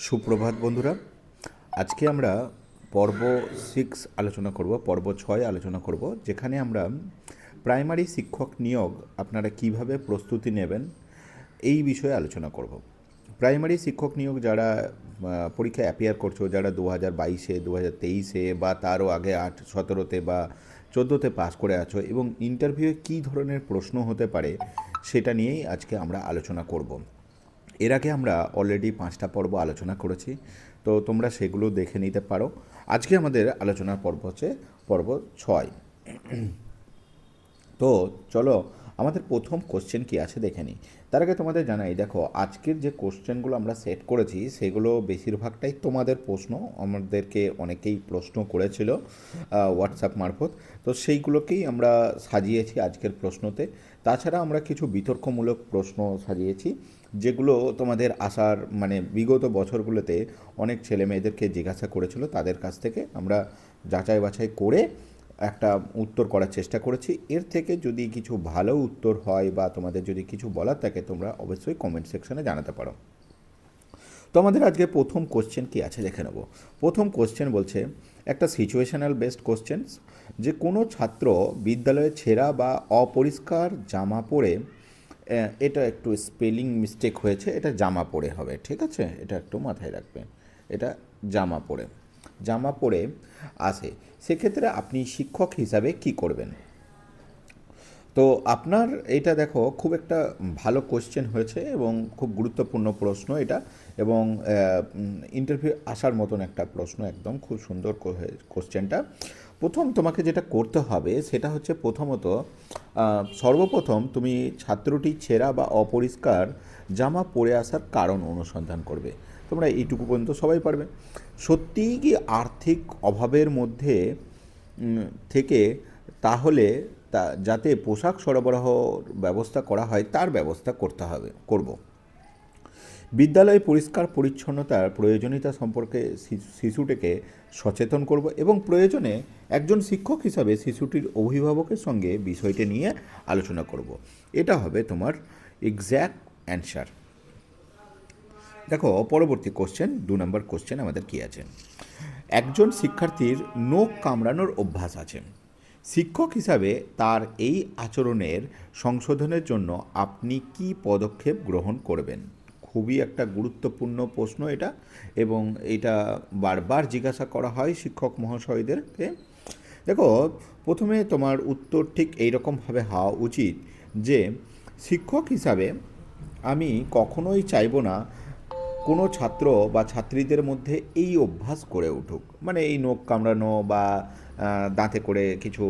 সুপ্রভাত বন্ধুরা। আজকে আমরা পর্ব 6 আলোচনা করব, পর্ব 6 আলোচনা করব, যেখানে আমরা প্রাইমারি শিক্ষক নিয়োগ আপনারা কিভাবে প্রস্তুতি নেবেন এই বিষয়ে আলোচনা করব। প্রাইমারি শিক্ষক নিয়োগ যারা পরীক্ষায় অ্যাপিয়ার করছো, যারা 2022-এ 2023-এ বা তারও আগে 17-তে বা 14-তে পাস করে আছো এবং ইন্টারভিউয়ে কী ধরনের প্রশ্ন হতে পারে সেটা নিয়েই আজকে আমরা আলোচনা করব। এর আগে আমরা অলরেডি 5টা পর্ব আলোচনা করেছি, তো তোমরা সেগুলো দেখে নিতে পারো। আজকে আমাদের আলোচনার পর্ব হচ্ছে পর্ব 6। তো চলো আমাদের প্রথম কোশ্চেন কী আছে দেখে নিই। তার আগে তোমাদের জানাই, দেখো আজকের যে কোশ্চেনগুলো আমরা সেট করেছি সেগুলো বেশিরভাগটাই তোমাদের প্রশ্ন। আমাদেরকে অনেকেই প্রশ্ন করেছিল হোয়াটসঅ্যাপ মারফত, তো সেইগুলোকেই আমরা সাজিয়েছি আজকের প্রশ্নতে। তাছাড়া আমরা কিছু বিতর্কমূলক প্রশ্ন সাজিয়েছি, যেগুলো তোমাদের আসার বিগত বছরগুলোতে অনেক ছেলে মেয়েদেরকে জিজ্ঞাসা করেছিল, তাদের কাছ থেকে আমরা যাচাই বাছাই করে একটা উত্তর করার চেষ্টা করেছি। এর থেকে যদি কিছু ভালো উত্তর হয় বা তোমাদের যদি কিছু বলার থাকে তোমরা অবশ্যই কমেন্ট সেকশনে জানাতে পারো। তো আমাদের আজকে প্রথম কোশ্চেন কি আছে দেখে নেব। প্রথম কোশ্চেন বলছে, একটা সিচুয়েশনাল বেসড কোশ্চেন, যে কোনো ছাত্র বিদ্যালয়ে ছেঁড়া বা অপরিষ্কার জামা পরে, এটা একটু স্পেলিং মিস্টেক হয়েছে, এটা জামা পরে হবে, ঠিক আছে? এটা একটু মাথায় রাখবেন, এটা জামা পরে আসে, সেক্ষেত্রে আপনি শিক্ষক হিসাবে কি করবেন? তো আপনার এটা দেখো খুব একটা ভালো কোশ্চেন হয়েছে এবং খুব গুরুত্বপূর্ণ প্রশ্ন এটা, এবং ইন্টারভিউ আসার মতন একটা প্রশ্ন, একদম খুব সুন্দর কোশ্চেনটা। প্রথম তোমাকে যেটা করতে হবে সেটা হচ্ছে, প্রথমত সর্বপ্রথম তুমি ছাত্রটি ছেঁড়া বা অপরিষ্কার জামা পরে আসার কারণ অনুসন্ধান করবে। তোমরা এইটুকু পর্যন্ত সবাই পারবে। সত্যিই কি আর্থিক অভাবের মধ্যে থেকে, তাহলে যাতে পোশাক সরবরাহর ব্যবস্থা করা হয় তার ব্যবস্থা করব। বিদ্যালয়ে পরিষ্কার পরিচ্ছন্নতার প্রয়োজনীয়তা সম্পর্কে শিশুটিকে সচেতন করব এবং প্রয়োজনে একজন শিক্ষক হিসাবে শিশুটির অভিভাবকের সঙ্গে বিষয়টি নিয়ে আলোচনা করব। এটা হবে তোমার এক্স্যাক্ট অ্যান্সার। দেখো পরবর্তী কোশ্চেন, 2 নম্বর কোশ্চেন আমাদের কী আছে। একজন শিক্ষার্থীর নখ কামড়ানোর অভ্যাস আছে। শিক্ষক হিসাবে তার এই আচরণের সংশোধনের জন্য আপনি কি পদক্ষেপ গ্রহণ করবেন? খুবই একটা গুরুত্বপূর্ণ প্রশ্ন এটা, এবং এটা বারবার জিজ্ঞাসা করা হয় শিক্ষক মহাশয়দেরকে। দেখো প্রথমে তোমার উত্তর ঠিক এইরকমভাবে হওয়া উচিত যে, শিক্ষক হিসাবে আমি কখনোই চাইব না কোনো ছাত্র বা ছাত্রীদের মধ্যে এই অভ্যাস গড়ে উঠুক, এই নখ কামড়ানো বা দাঁতে করে কিছু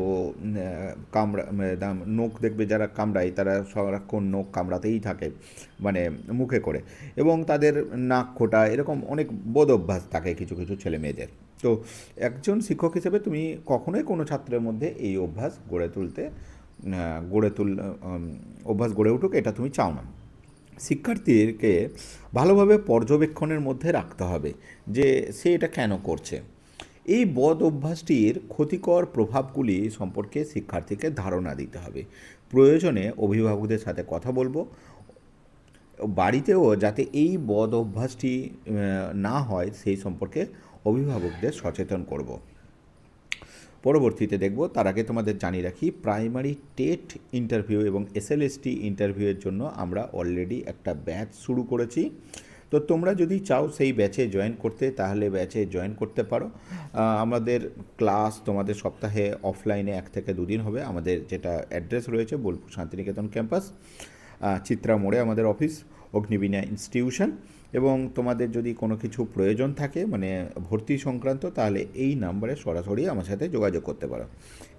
নখ দেখবে যারা কামড়ায় তারা সারাক্ষণ নখ কামড়াতেই থাকে, মুখে করে, এবং তাদের নাক খোঁটা, এরকম অনেক বদ অভ্যাস থাকে কিছু কিছু ছেলে মেয়েদের। তো একজন শিক্ষক হিসেবে তুমি কখনোই কোনো ছাত্রের মধ্যে এই অভ্যাস অভ্যাস গড়ে উঠুক এটা তুমি চাও না। শিক্ষার্থীকে ভালোভাবে পর্যবেক্ষণের মধ্যে রাখতে হবে যে সে এটা কেন করছে। এই বদ অভ্যাসটির ক্ষতিকর প্রভাবগুলি সম্পর্কে শিক্ষার্থীকে ধারণা দিতে হবে। প্রয়োজনে অভিভাবকদের সাথে কথা বলবো, বাড়িতেও যাতে এই বদ অভ্যাসটি না হয় সেই সম্পর্কে অভিভাবকদের সচেতন করব। পরবর্তীতে দেখব, তার আগে তোমাদের জানিয়ে রাখি, প্রাইমারি টেট ইন্টারভিউ এবং এসএলএসটি ইন্টারভিউয়ের জন্য আমরা অলরেডি একটা ব্যাচ শুরু করেছি। তো তোমরা যদি চাও সেই ব্যাচে জয়েন করতে, তাহলে ব্যাচে জয়েন করতে পারো। আমাদের ক্লাস তোমাদের সপ্তাহে অফলাইনে 1 থেকে 2 দিন হবে। আমাদের যেটা অ্যাড্রেস রয়েছে বোলপুর শান্তিনিকেতন ক্যাম্পাস, চিত্রা মোড়ে আমাদের অফিস, অগ্নিবীণা ইনস্টিটিউশন। এবং তোমাদের যদি কোনো কিছু প্রয়োজন থাকে ভর্তি সংক্রান্ত, তাহলে এই নাম্বারে সরাসরি আমার সাথে যোগাযোগ করতে পারো।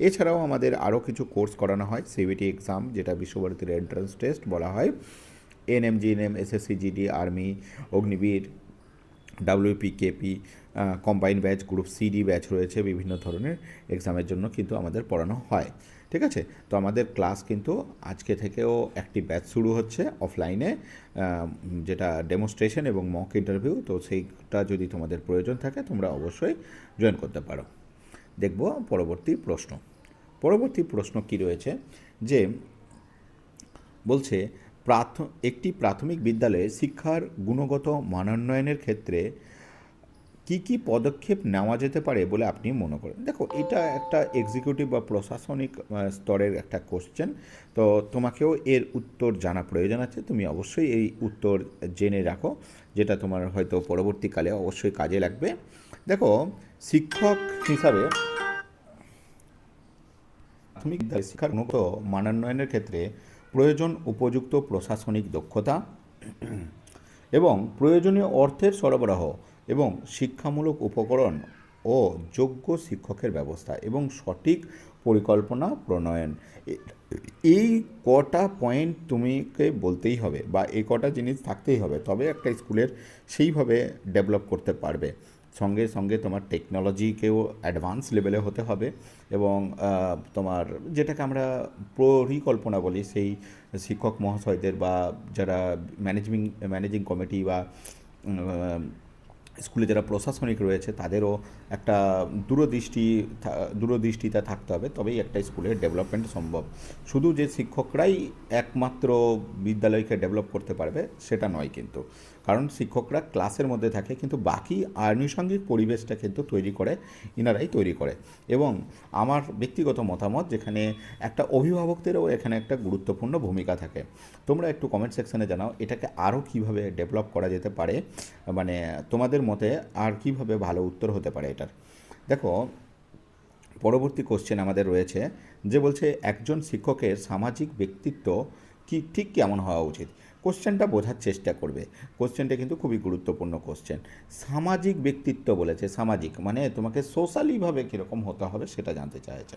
এছাড়াও আমাদের আরও কিছু কোর্স করানো হয়, সিবিটি এক্সাম যেটা বিশ্বভারতীর এন্ট্রান্স টেস্ট বলা হয়, NM, GNM, SSC, GD, army, Agniveer, WPKP, combined batch, group CD batch রয়েছে, বিভিন্ন ধরনের এক্সামের জন্য কিন্তু আমাদের পড়ানো হয়, ঠিক আছে? তো আমাদের ক্লাস কিন্তু আজকে থেকেও একটি ব্যাচ শুরু হচ্ছে অফলাইনে, যেটা ডেমনস্ট্রেশন এবং মক ইন্টারভিউ। তো সেইটা যদি তোমাদের প্রয়োজন থাকে তোমরা অবশ্যই জয়েন করতে পারো। দেখব পরবর্তী প্রশ্ন কী রয়েছে, যে বলছে একটি প্রাথমিক বিদ্যালয়ে শিক্ষার গুণগত মানোন্নয়নের ক্ষেত্রে কি কি পদক্ষেপ নেওয়া যেতে পারে বলে আপনি মনে করেন? দেখো, এটা একটা এক্সিকিউটিভ বা প্রশাসনিক স্তরের একটা কোশ্চেন। তো তোমাকেও এর উত্তর জানা প্রয়োজন আছে। তুমি অবশ্যই এই উত্তর জেনে রাখো, যেটা তোমার হয়তো পরবর্তীকালে অবশ্যই কাজে লাগবে। দেখো, শিক্ষক হিসাবে প্রাথমিক বিদ্যালয়ে শিক্ষার গুণগত মানোন্নয়নের ক্ষেত্রে প্রয়োজন উপযুক্ত প্রশাসনিক দক্ষতা এবং প্রয়োজনীয় অর্থের সরবরাহ এবং শিক্ষামূলক উপকরণ ও যোগ্য শিক্ষকের ব্যবস্থা এবং সঠিক পরিকল্পনা প্রণয়ন। এই কটা পয়েন্ট তুমিকে বলতেই হবে, বা এই কটা জিনিস থাকতেই হবে, তবে একটা স্কুলের সেইভাবে ডেভেলপ করতে পারবে। সঙ্গে সঙ্গে তোমার টেকনোলজিকেও অ্যাডভান্স লেভেলে হতে হবে এবং তোমার যেটাকে আমরা পরিকল্পনা বলি, সেই শিক্ষক মহাশয়দের বা যারা ম্যানেজিং কমিটি বা স্কুলে যারা প্রশাসনিক রয়েছে তাদেরও একটা দূরদৃষ্টিতা থাকতে হবে, তবেই একটা স্কুলের ডেভেলপমেন্ট সম্ভব। শুধু যে শিক্ষকরাই একমাত্র বিদ্যালয়কে ডেভেলপ করতে পারবে সেটা নয় কিন্তু, কারণ শিক্ষকরা ক্লাসের মধ্যে থাকে কিন্তু বাকি আনুষঙ্গিক পরিবেশটা কিন্তু ইনারাই তৈরি করে। এবং আমার ব্যক্তিগত মতামত, যেখানে একটা অভিভাবকদেরও এখানে একটা গুরুত্বপূর্ণ ভূমিকা থাকে। তোমরা একটু কমেন্ট সেকশনে জানাও এটাকে আরও কীভাবে ডেভেলপ করা যেতে পারে, মানে তোমাদের মতে আর কীভাবে ভালো উত্তর হতে পারে এটার। দেখো, পরবর্তী কোশ্চেন আমাদের রয়েছে, যে বলছে একজন শিক্ষকের সামাজিক ব্যক্তিত্ব ঠিক কেমন হওয়া উচিত। কোশ্চেনটা বোঝার চেষ্টা করবে, কোশ্চেনটা কিন্তু খুবই গুরুত্বপূর্ণ কোশ্চেন। সামাজিক ব্যক্তিত্ব বলেছে, সামাজিক মানে তোমাকে সোশ্যালিভাবে কীরকম হতে হবে সেটা জানতে চাইছে।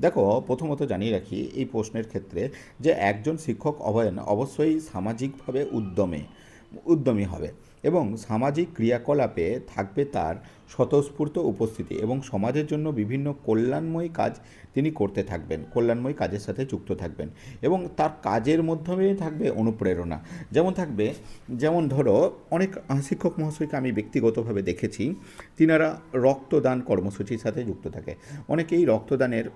দেখো, প্রথমত জানিয়ে রাখি এই প্রশ্নের ক্ষেত্রে যে একজন শিক্ষক অবশ্যই সামাজিকভাবে উদ্যমী হবে এবং সামাজিক ক্রিয়াকলাপে থাকবে তার স্বতঃস্ফূর্ত উপস্থিতি এবং সমাজের জন্য বিভিন্ন কল্যাণময়ী কাজ তিনি করতে থাকবেন, কল্যাণময়ী কাজের সাথে যুক্ত থাকবেন এবং তার কাজের মাধ্যমেই থাকবে অনুপ্রেরণা। যেমন ধরো, অনেক শিক্ষক মহাশয়কে আমি ব্যক্তিগতভাবে দেখেছি, তিনারা রক্তদান কর্মসূচির সাথে যুক্ত থাকে। অনেকেই রক্তদানের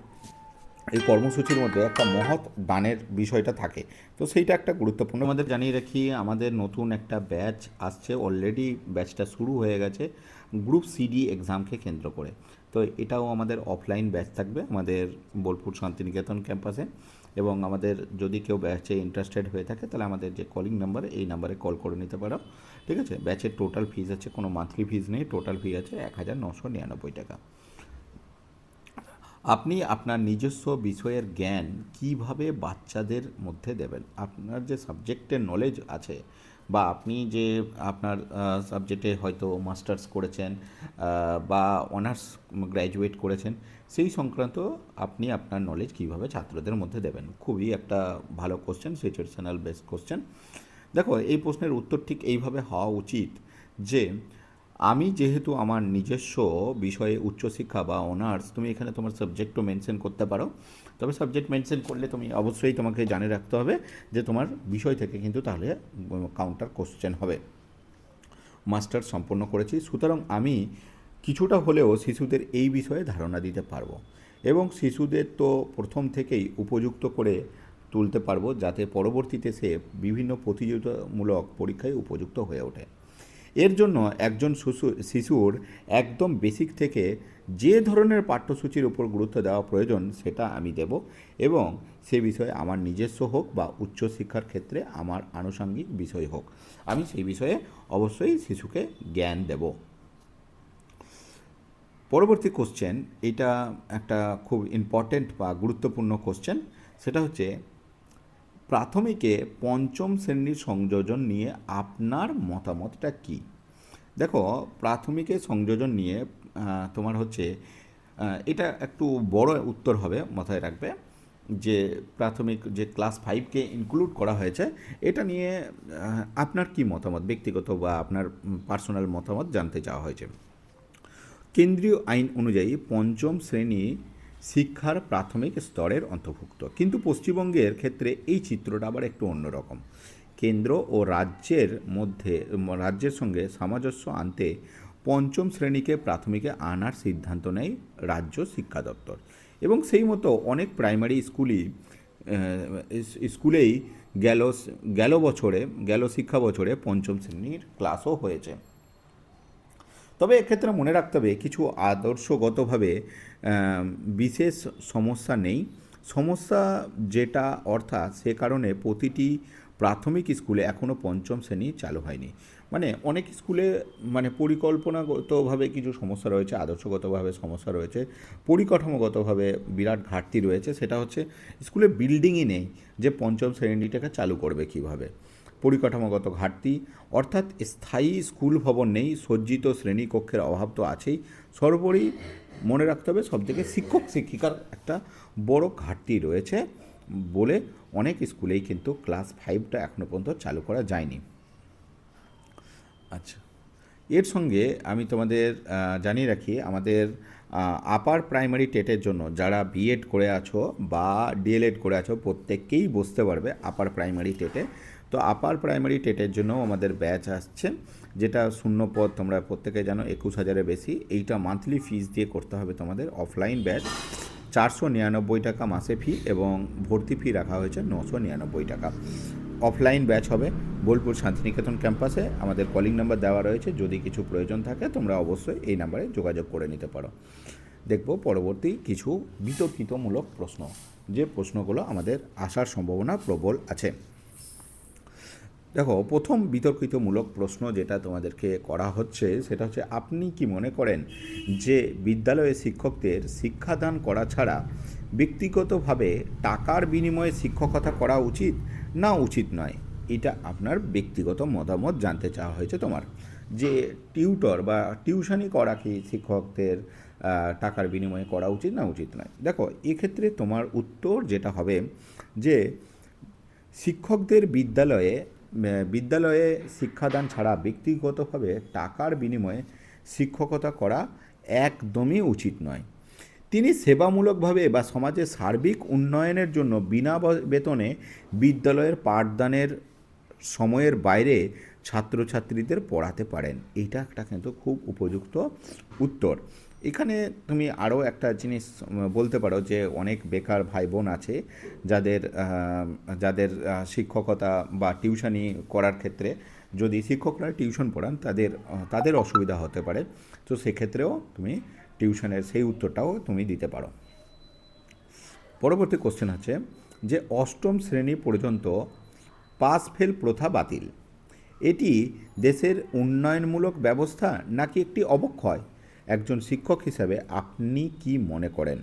এই কর্মসূচির মধ্যে একটা মহৎ দানের বিষয়টা থাকে, তো সেইটা একটা গুরুত্বপূর্ণ। আমাদের জানিয়ে রাখি, আমাদের নতুন একটা ব্যাচ আসছে, অলরেডি ব্যাচটা শুরু হয়ে গেছে গ্রুপ সিডি এক্সামকে কেন্দ্র করে। তো এটাও আমাদের অফলাইন ব্যাচ থাকবে আমাদের বোলপুর শান্তিনিকেতন ক্যাম্পাসে। এবং আমাদের যদি কেউ ব্যাচে ইন্টারেস্টেড হয়ে থাকে তাহলে আমাদের যে কলিং নাম্বার, এই নাম্বারে কল করে নিতে পারো। ঠিক আছে, ব্যাচের টোটাল ফিজ আছে, কোনো মান্থলি ফিজ নেই, টোটাল ফি আছে 1999 টাকা। আপনি আপনার নিজস্ব বিষয়ের জ্ঞান কিভাবে বাচ্চাদের মধ্যে দেবেন। আপনার যে সাবজেক্টের নলেজ আছে, বা আপনি যে আপনার সাবজেক্টে হয়তো মাস্টার্স করেছেন বা অনার্স গ্র্যাজুয়েট করেছেন, সেই সংক্রান্ত আপনি আপনার নলেজ কিভাবে ছাত্রদের মধ্যে দেবেন। খুবই একটা ভালো কোশ্চেন, সিচুয়েশনাল বেসড কোশ্চেন। দেখো, এই প্রশ্নের উত্তর ঠিক এইভাবে হওয়া উচিত যে আমি যেহেতু আমার নিজস্ব বিষয়ে উচ্চশিক্ষা বা অনার্স, তুমি এখানে তোমার সাবজেক্টও মেনশন করতে পারো, তবে সাবজেক্ট মেনশন করলে তুমি অবশ্যই তোমাকে জানে রাখতে হবে যে তোমার বিষয় থেকে কিন্তু তাহলে কাউন্টার কোশ্চেন হবে। মাস্টার্স সম্পন্ন করেছি, সুতরাং আমি কিছুটা হলেও শিশুদের এই বিষয়ে ধারণা দিতে পারবো এবং শিশুদের তো প্রথম থেকেই উপযুক্ত করে তুলতে পারবো, যাতে পরবর্তীতে সে বিভিন্ন প্রতিযোগিতামূলক পরীক্ষায় উপযুক্ত হয়ে ওঠে। এর জন্য একজন শিশুর একদম বেসিক থেকে যে ধরনের পাঠ্যসূচির উপর গুরুত্ব দেওয়া প্রয়োজন সেটা আমি দেব এবং সে বিষয়ে আমার নিজস্ব হোক বা উচ্চশিক্ষার ক্ষেত্রে আমার আনুষঙ্গিক বিষয় হোক, আমি সেই বিষয়ে অবশ্যই শিশুকে জ্ঞান দেব। পরবর্তী কোশ্চেন, এটা একটা খুব ইম্পর্টেন্ট বা গুরুত্বপূর্ণ কোশ্চেন, সেটা হচ্ছে প্রাথমিকে পঞ্চম শ্রেণীর সংযোজন নিয়ে আপনার মতামতটা কী। দেখো, প্রাথমিকের সংযোজন নিয়ে তোমার হচ্ছে এটা একটু বড় উত্তর হবে, মাথায় রাখবে যে প্রাথমিক যে ক্লাস 5কে ইনক্লুড করা হয়েছে, এটা নিয়ে আপনার কি মতামত, ব্যক্তিগত বা আপনার পার্সোনাল মতামত জানতে চাওয়া হয়েছে। কেন্দ্রীয় আইন অনুযায়ী পঞ্চম শ্রেণী শিক্ষার প্রাথমিক স্তরের অন্তর্ভুক্ত, কিন্তু পশ্চিমবঙ্গের ক্ষেত্রে এই চিত্রটা আবার একটু অন্যরকম। কেন্দ্র ও রাজ্যের সঙ্গে সামঞ্জস্য আনতে পঞ্চম শ্রেণীকে প্রাথমিকে আনার সিদ্ধান্ত নেয় রাজ্য শিক্ষা দপ্তর এবং সেই মতো অনেক প্রাইমারি স্কুলেই গেল গেল শিক্ষা বছরে পঞ্চম শ্রেণীর ক্লাসও হয়েছে। তবে এক্ষেত্রে মনে রাখতে হবে কিছু আদর্শগতভাবে বিশেষ সমস্যা নেই। সমস্যা যেটা অর্থাৎ সে কারণে প্রতিটি প্রাথমিক স্কুলে এখনও পঞ্চম শ্রেণী চালু হয়নি। মানে অনেক স্কুলে মানে পরিকল্পনাগতভাবে কিছু সমস্যা রয়েছে, আদর্শগতভাবে সমস্যা রয়েছে, পরিকাঠামোগতভাবে বিরাট ঘাটতি রয়েছে। সেটা হচ্ছে স্কুলে বিল্ডিংই নেই যে পঞ্চম শ্রেণীটাকে চালু করবে কীভাবে। পরিকাঠামোগত ঘাটতি অর্থাৎ স্থায়ী স্কুল ভবন নেই, সজ্জিত শ্রেণীকক্ষের অভাব তো আছেই। সর্বোপরি মনে রাখতে হবে সবথেকে শিক্ষক শিক্ষিকার একটা বড় ঘাটতি রয়েছে বলে অনেক স্কুলেই কিন্তু ক্লাস 5টা এখনও পর্যন্ত চালু করা যায়নি। আচ্ছা, এর সঙ্গে আমি তোমাদের জানিয়ে রাখি আমাদের আপার প্রাইমারি টেটের জন্য যারা বিএড করে আছো বা ডিএলএড করে আছো প্রত্যেককেই বসতে পারবে আপার প্রাইমারি টেটে। তো আপার প্রাইমারি টেটের জন্য আমাদের ব্যাচ আসছে, যেটা শূন্য পদ তোমরা প্রত্যেকে জানো 21,000-এর বেশি। এইটা মান্থলি ফিস দিয়ে করতে হবে তোমাদের। অফলাইন ব্যাচ 499 টাকা মাসে ফি এবং ভর্তি ফি রাখা হয়েছে 999 টাকা। অফলাইন ব্যাচ হবে বোলপুর শান্তিনিকেতন ক্যাম্পাসে। আমাদের কলিং নাম্বার দেওয়া রয়েছে, যদি কিছু প্রয়োজন থাকে তোমরা অবশ্যই এই নাম্বারে যোগাযোগ করে নিতে পারো। দেখব পরবর্তী কিছু বিতর্কিতমূলক প্রশ্ন, যে প্রশ্নগুলো আমাদের আসার সম্ভাবনা প্রবল আছে। দেখো, প্রথম বিতর্কিতমূলক প্রশ্ন যেটা তোমাদেরকে করা হচ্ছে সেটা হচ্ছে, আপনি কি মনে করেন যে বিদ্যালয়ে শিক্ষকদের শিক্ষাদান করা ছাড়া ব্যক্তিগতভাবে টাকার বিনিময়ে শিক্ষকতা করা উচিত না উচিত নয়? এটা আপনার ব্যক্তিগত মতামত জানতে চাওয়া হয়েছে তোমার, যে টিউটর বা টিউশনি করা কি শিক্ষকদের টাকার বিনিময়ে করা উচিত না উচিত নয়। দেখো, এক্ষেত্রে তোমার উত্তর যেটা হবে যে শিক্ষকদের বিদ্যালয়ে শিক্ষাদান ছাড়া ব্যক্তিগতভাবে টাকার বিনিময়ে শিক্ষকতা করা একদমই উচিত নয়। তিনি সেবামূলকভাবে বা সমাজের সার্বিক উন্নয়নের জন্য বিনা বেতনে বিদ্যালয়ের পাঠদানের সময়ের বাইরে ছাত্রছাত্রীদের পড়াতে পারেন। এইটা একটা কিন্তু খুব উপযুক্ত উত্তর। এখানে তুমি আরও একটা জিনিস বলতে পারো যে অনেক বেকার ভাই বোন আছে যাদের শিক্ষকতা বা টিউশনি করার ক্ষেত্রে যদি শিক্ষকরা টিউশন পড়ান তাদের অসুবিধা হতে পারে। তো সেক্ষেত্রেও তুমি টিউশনের সেই উত্তরটাও তুমি দিতে পারো। পরবর্তী কোশ্চেন হচ্ছে যে অষ্টম শ্রেণী পর্যন্ত পাস ফেল প্রথা বাতিল, এটি দেশের উন্নয়নমূলক ব্যবস্থা নাকি একটি অবক্ষয়? একজন শিক্ষক হিসাবে আপনি কি মনে করেন?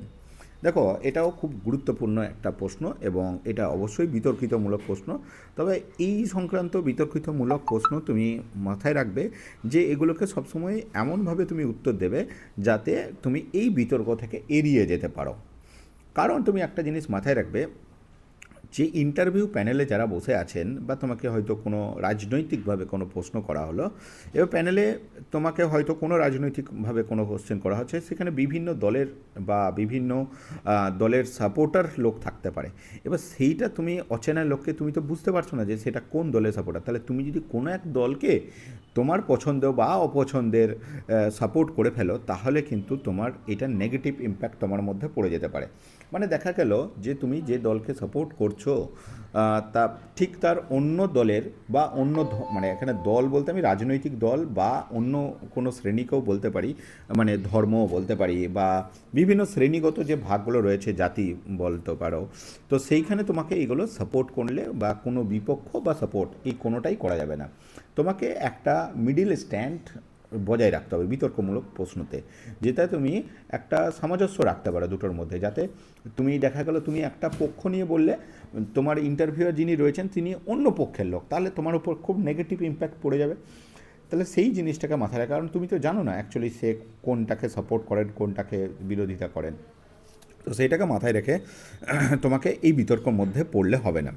দেখো, এটাও খুব গুরুত্বপূর্ণ একটা প্রশ্ন এবং এটা অবশ্যই বিতর্কিতমূলক প্রশ্ন। তবে এই সংক্রান্ত বিতর্কিতমূলক প্রশ্ন তুমি মাথায় রাখবে যে এগুলোকে সবসময় এমনভাবে তুমি উত্তর দেবে যাতে তুমি এই বিতর্ক থেকে এড়িয়ে যেতে পারো। কারণ তুমি একটা জিনিস মাথায় রাখবে, যে ইন্টারভিউ প্যানেলে যারা বসে আছেন বা তোমাকে হয়তো কোনো রাজনৈতিকভাবে কোনো প্রশ্ন করা হলো, এবার প্যানেলে তোমাকে হয়তো কোনো রাজনৈতিকভাবে কোনো কোশ্চেন করা হচ্ছে, সেখানে বিভিন্ন দলের বা বিভিন্ন দলের সাপোর্টার লোক থাকতে পারে। এবার সেইটা তুমি অচেনা লোককে তুমি তো বুঝতে পারছো না যে সেটা কোন দলের সাপোর্টার। তাহলে তুমি যদি কোনো এক দলকে তোমার পছন্দ বা অপছন্দের সাপোর্ট করে ফেলো, তাহলে কিন্তু তোমার এটা নেগেটিভ ইম্প্যাক্ট তোমার মধ্যে পড়ে যেতে পারে। মানে দেখা গেল যে তুমি যে দলকে সাপোর্ট করছো তা ঠিক তার অন্য দলের বা মানে এখানে দল বলতে আমি রাজনৈতিক দল বা অন্য কোনো শ্রেণীকেও বলতে পারি, মানে ধর্মও বলতে পারি বা বিভিন্ন শ্রেণীগত যে ভাগগুলো রয়েছে জাতি বলতে পারো। তো সেইখানে তোমাকে এইগুলো সাপোর্ট করলে বা কোনো বিপক্ষ বা সাপোর্ট এই কোনোটাই করা যাবে না। তোমাকে একটা মিডিল স্ট্যান্ড বজায় রাখতে হবে বিতর্কমূলক প্রশ্নতে, যেটা তুমি একটা সামঞ্জস্য রাখতে পারো দুটোর মধ্যে, যাতে তুমি দেখা গেল তুমি একটা পক্ষ নিয়ে বললে তোমার ইন্টারভিউয়ার যিনি রয়েছেন তিনি অন্য পক্ষের লোক, তাহলে তোমার উপর খুব নেগেটিভ ইম্প্যাক্ট পড়ে যাবে। তাহলে সেই জিনিসটাকে মাথায় রাখা, কারণ তুমি তো জানো না অ্যাকচুয়ালি সে কোনটাকে সাপোর্ট করেন কোনটাকে বিরোধিতা করেন। তো সেইটাকে মাথায় রেখে তোমাকে এই বিতর্কের মধ্যে পড়লে হবে না।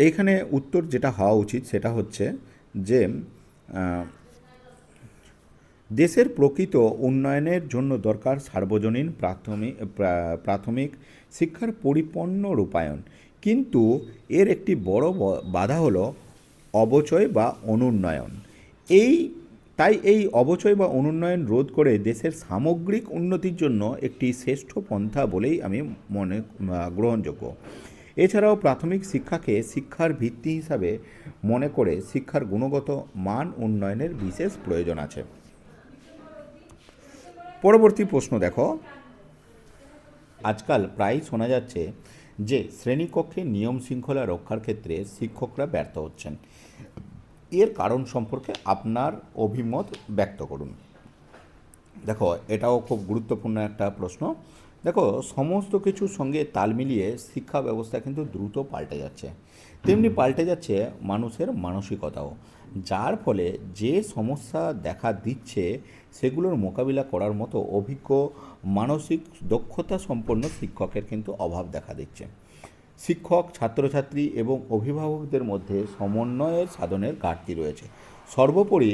এইখানে উত্তর যেটা হওয়া উচিত সেটা হচ্ছে যে দেশের প্রকৃত উন্নয়নের জন্য দরকার সার্বজনীন প্রাথমিক শিক্ষার পরিপূর্ণ রূপায়ণ, কিন্তু এর একটি বড় বাধা হলো অবচয় বা অনুন্নয়ন। তাই এই অবচয় বা অনুন্নয়ন রোধ করে দেশের সামগ্রিক উন্নতির জন্য একটি শ্রেষ্ঠ পন্থা বলেই আমি গ্রহণযোগ্য। এছাড়াও প্রাথমিক শিক্ষাকে শিক্ষার ভিত্তি হিসাবে মনে করে শিক্ষার গুণগত মান উন্নয়নের বিশেষ প্রয়োজন আছে। পরবর্তী প্রশ্ন দেখো, আজকাল প্রায়ই শোনা যাচ্ছে যে শ্রেণীকক্ষে নিয়ম শৃঙ্খলা রক্ষার ক্ষেত্রে শিক্ষকরা ব্যর্থ হচ্ছেন। এর কারণ সম্পর্কে আপনার অভিমত ব্যক্ত করুন। দেখো, এটাও খুব গুরুত্বপূর্ণ একটা প্রশ্ন। দেখো, সমস্ত কিছুর সঙ্গে তাল মিলিয়ে শিক্ষা ব্যবস্থা কিন্তু দ্রুত পাল্টে যাচ্ছে, তেমনি পাল্টে যাচ্ছে মানুষের মানসিকতাও, যার ফলে যে সমস্যা দেখা দিচ্ছে সেগুলোর মোকাবিলা করার মতো অভিজ্ঞ মানসিক দক্ষতা সম্পন্ন শিক্ষকের কিন্তু অভাব দেখা দিচ্ছে। শিক্ষক, ছাত্রছাত্রী এবং অভিভাবকদের মধ্যে সমন্বয়ের সাধনের ঘাটতি রয়েছে। সর্বোপরি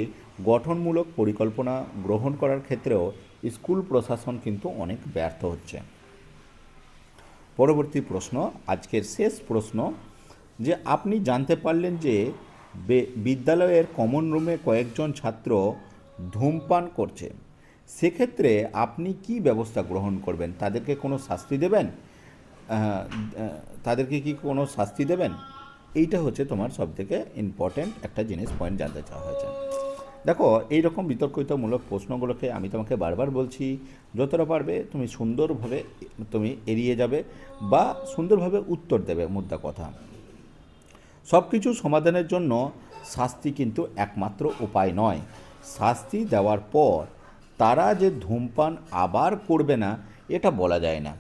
গঠনমূলক পরিকল্পনা গ্রহণ করার ক্ষেত্রেও স্কুল প্রশাসন কিন্তু অনেক ব্যর্থ হচ্ছে। পরবর্তী প্রশ্ন, আজকের শেষ প্রশ্ন, যে আপনি জানতে পারলেন যে বিদ্যালয়ের কমন রুমে কয়েকজন ছাত্র ধূমপান করছে, সেক্ষেত্রে আপনি কি ব্যবস্থা গ্রহণ করবেন? তাদেরকে কোনো শাস্তি দেবেন? তাদেরকে কি কোনো শাস্তি দেবেন? এইটা হচ্ছে তোমার সবথেকে ইম্পর্ট্যান্ট একটা জিনিস, পয়েন্ট জানতে চাওয়া হয়েছে। দেখো, এই রকম বিতর্কিতমূলক প্রশ্নগুলোকে আমি তোমাকে বারবার বলছি, যতটা পারবে তুমি সুন্দরভাবে তুমি এড়িয়ে যাবে বা সুন্দরভাবে উত্তর দেবে। মুদ্রা কথা, সব কিছু সমাধানের জন্য শাস্তি কিন্তু একমাত্র উপায় নয়। শাস্তি দেওয়ার পর তারা যে ধূমপান আবার করবে না এটা বলা যায় না।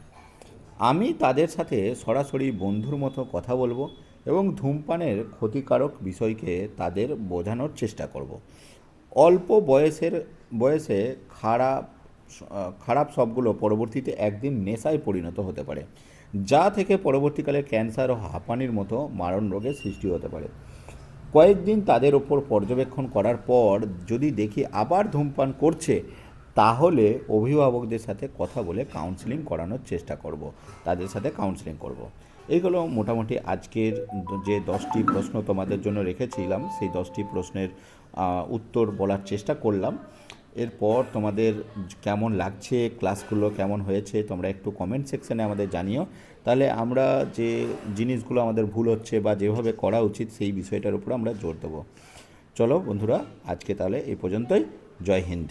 আমি তাদের সাথে সরাসরি বন্ধুর মতো কথা বলবো এবং ধূমপানের ক্ষতিকারক বিষয়কে তাদের বোঝানোর চেষ্টা করব। অল্প বয়সে খারাপ সবগুলো পরবর্তীতে একদিন নেশায় পরিণত হতে পারে, যা থেকে পরবর্তীকালে ক্যান্সার ও হাঁপানির মতো মারণ রোগের সৃষ্টি হতে পারে। কয়েকদিন তাদের ওপর পর্যবেক্ষণ করার পর যদি দেখি আবার ধূমপান করছে, তাহলে অভিভাবকদের সাথে কথা বলে কাউন্সেলিং করানোর চেষ্টা করব, তাদের সাথে কাউন্সেলিং করব। এইগুলো মোটামুটি আজকের যে 10টি প্রশ্ন তোমাদের জন্য রেখেছিলাম, সেই 10টি প্রশ্নের উত্তর বলার চেষ্টা করলাম। এরপর তোমাদের কেমন লাগছে, ক্লাসগুলো কেমন হয়েছে, তোমরা একটু কমেন্ট সেকশানে আমাদের জানিও। তাহলে আমরা যে জিনিসগুলো আমাদের ভুল হচ্ছে বা যেভাবে করা উচিত সেই বিষয়টার উপর আমরা জোর দেবো। চলো বন্ধুরা, আজকে তাহলে এই পর্যন্তই। জয় হিন্দ।